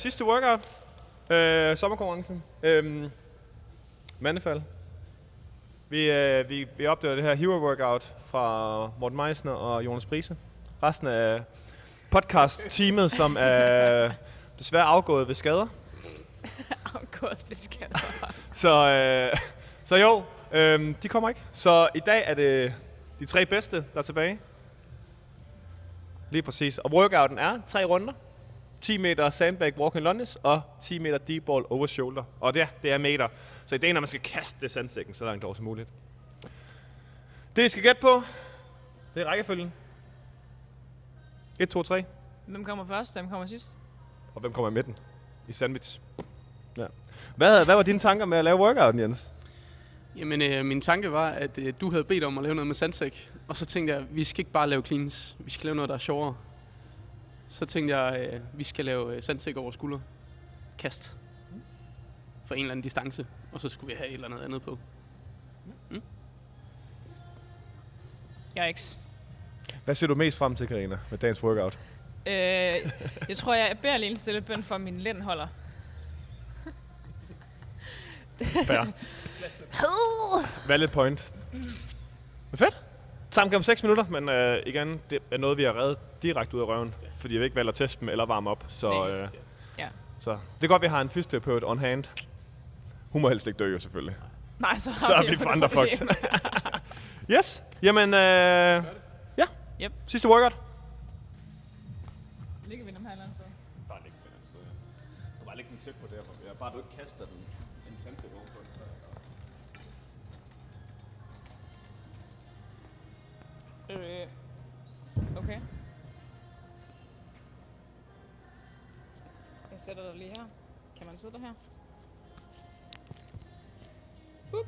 Sidste workout. Sommerkonkurrencen. Mandefald. Vi opdager det her hero workout fra Morten Meisner og Jonas Prise. Resten af podcast-teamet, som er desværre afgået ved skader. Afgået ved skader. Så jo, de kommer ikke. Så i dag er det de 3 bedste, der er tilbage. Lige præcis. Og workouten er 3 runder. 10 meter sandbag walking lunges og 10 meter deep ball over shoulder. Og det er meter. Så ideen er, at man skal kaste det sandsækken så langt over som muligt. Det I skal gætte på, det er rækkefølgen. 1, 2, 3. Hvem kommer først? Hvem kommer sidst? Og hvem kommer i midten? I sandwich. Ja. Hvad var dine tanker med at lave workouten, Jens? Jamen, min tanke var, at du havde bedt om at lave noget med sandsæk. Og så tænkte jeg, vi skal ikke bare lave cleans. Vi skal lave noget, der er sjovere. Så tænkte jeg, vi skal lave sandsæk over skulder. Kast. For en eller anden distance. Og så skulle vi have et eller andet på. Yikes. Hvad ser du mest frem til, Karina, med dagens workout? Jeg tror, jeg beder lige en stille bøn for, min lænd holder. Fair. Valid point. Men fedt. Sammen om 6 minutter, men igen, det er noget, vi har reddet direkte ud af røven. Fordi jeg vil ikke valgt at teste dem eller varme op. Så det er godt, vi har en fysioterapeut on hand. Hun må helst ikke dø, jo selvfølgelig. Nej, så er vi for andre fucked. Yes. Jamen, ja. Yep. Sidste workout. Ligger vi dem her et eller andet sted? Bare ligge med et sted, ja. Du bare lægge den tæt på der, hvor bare du ikke kaster den en tandsæk ovenpå den. Okay. Jeg sætter dig lige her. Kan man sidde der her? Boop.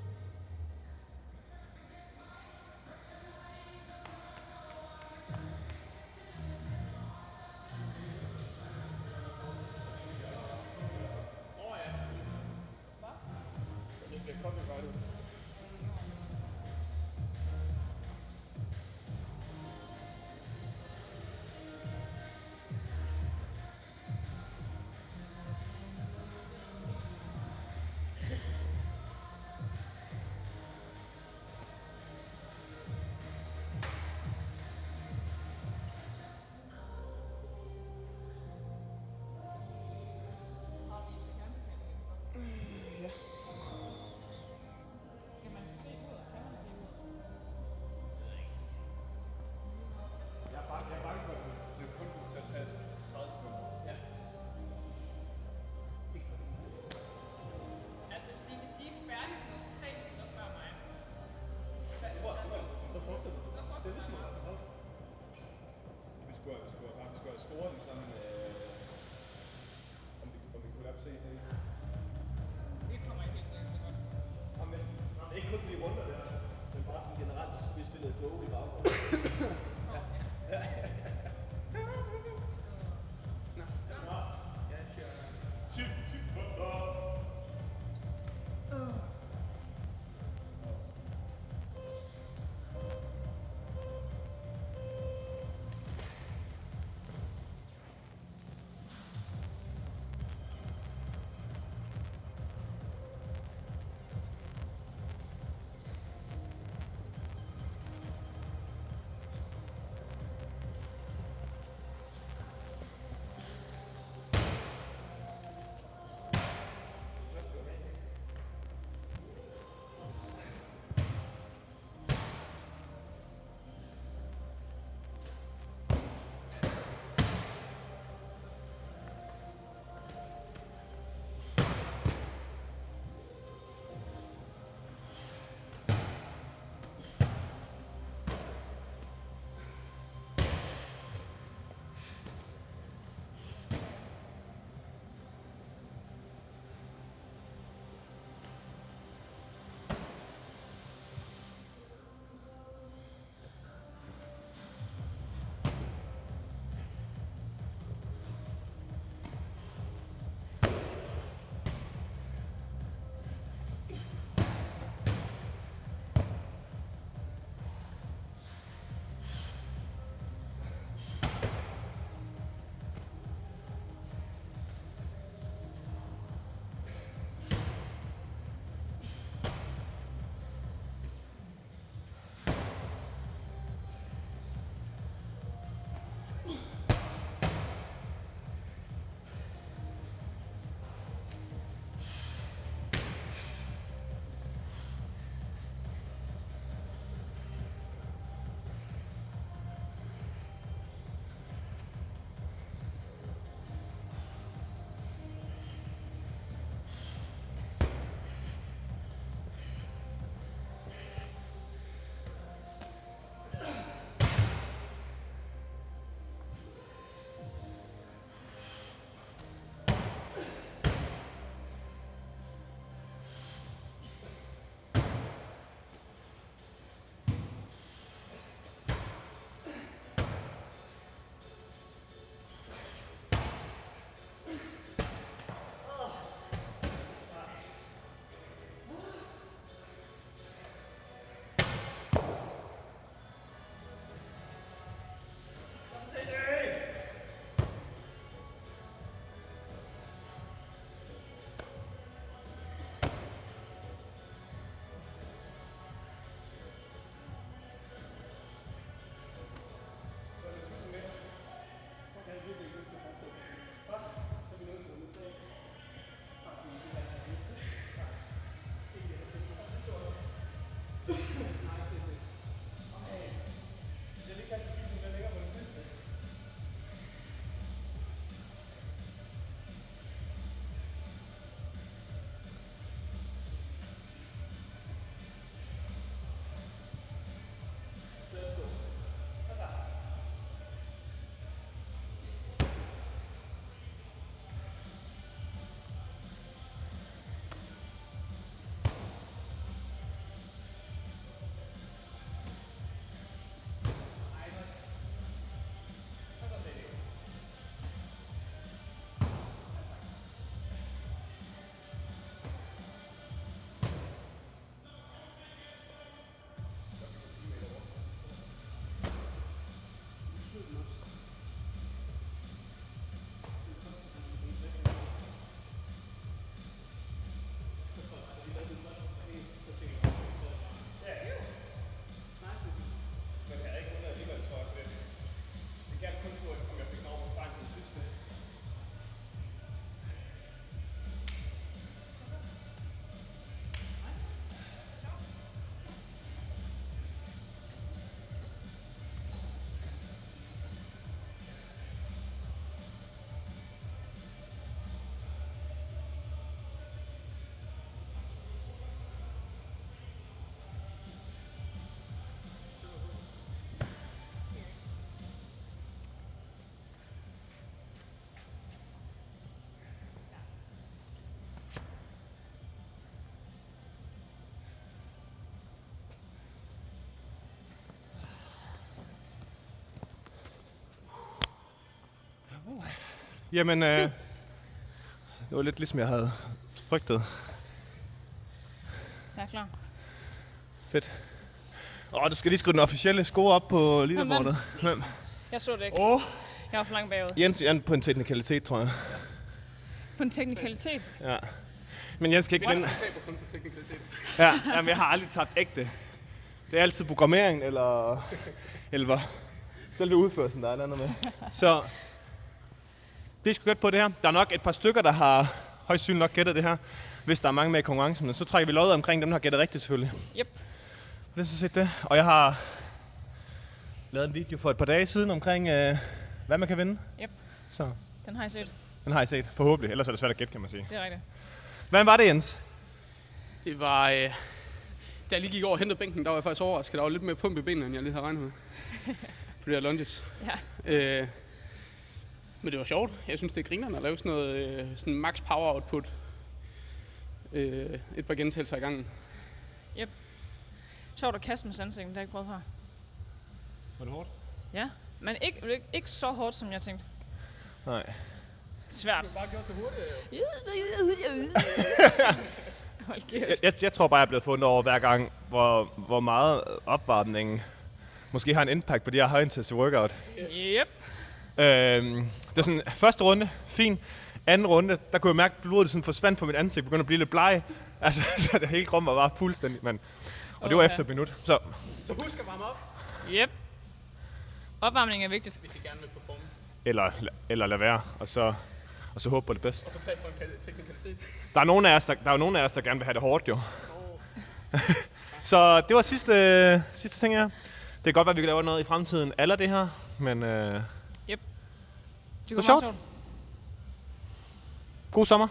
Jamen, det var lidt ligesom jeg havde frygtet. Jeg er klar. Fedt. Du skal lige skrive den officielle score op på leaderboardet. Hvem? Jeg så det ikke. Jeg var for langt bagud. Jens på en teknikalitet, tror jeg. På en teknikalitet? Ja. Men Jens kan ikke vinde. taber kun på teknikalitet. Ja, jamen, jeg har aldrig tabt ægte. Det er altid programmeringen eller selve udførelsen, der er et andet med. Så det skal gætte på det her. Der er nok et par stykker, der har højst synligt nok gættet det her. Hvis der er mange med i konkurrencen, så trækker vi loddet omkring dem, der har gættet rigtigt selvfølgelig. Yep. Det er så set det. Og jeg har lavet en video for et par dage siden omkring, hvad man kan vinde. Yep. Så Den har jeg set. den har I set, forhåbentlig. Ellers er det svært at gætte, kan man sige. Det er rigtigt. Hvad var det, Jens? Det var, da jeg lige gik over og hentede bænken, der var jeg faktisk overrasket. Der var lidt mere pump i benene, end jeg lige havde regnet med. På de her lunges. Ja. Men det var sjovt. Jeg synes, det er grinerne at lave sådan noget sådan max power output. Et par gentagelser i gangen. Yep. Sjovt at kaste med sandsækken, det har jeg ikke prøvet før. Var det hårdt? Ja, men ikke så hårdt, som jeg tænkte. Nej. Svært. Du har bare gjort det hurtigt. Hold kæft. Jeg tror bare, jeg er blevet fundet over hver gang, hvor meget opvarmningen måske har en impact på de her højintensive workout. Yep. Det er sådan, første runde, fin. Anden runde, der kunne jeg mærke, at blodet sådan forsvandt på mit ansigt, begyndte at blive lidt bleg. Altså, så det hele krummet var fuldstændig, mand. Og det var efter et minut. Så husk at varme op, Yep. Opvarmning er vigtigt. hvis I gerne vil performe. eller lade være, og så håbe på det bedste. Og så tag på en teknikalitet. Der er jo nogen af os, der gerne vil have det hårdt, jo. Så det var sidste ting her. Det kan godt være, at vi kan lave noget i fremtiden eller det her, men Det var var sjovt. sjovt. God sommer.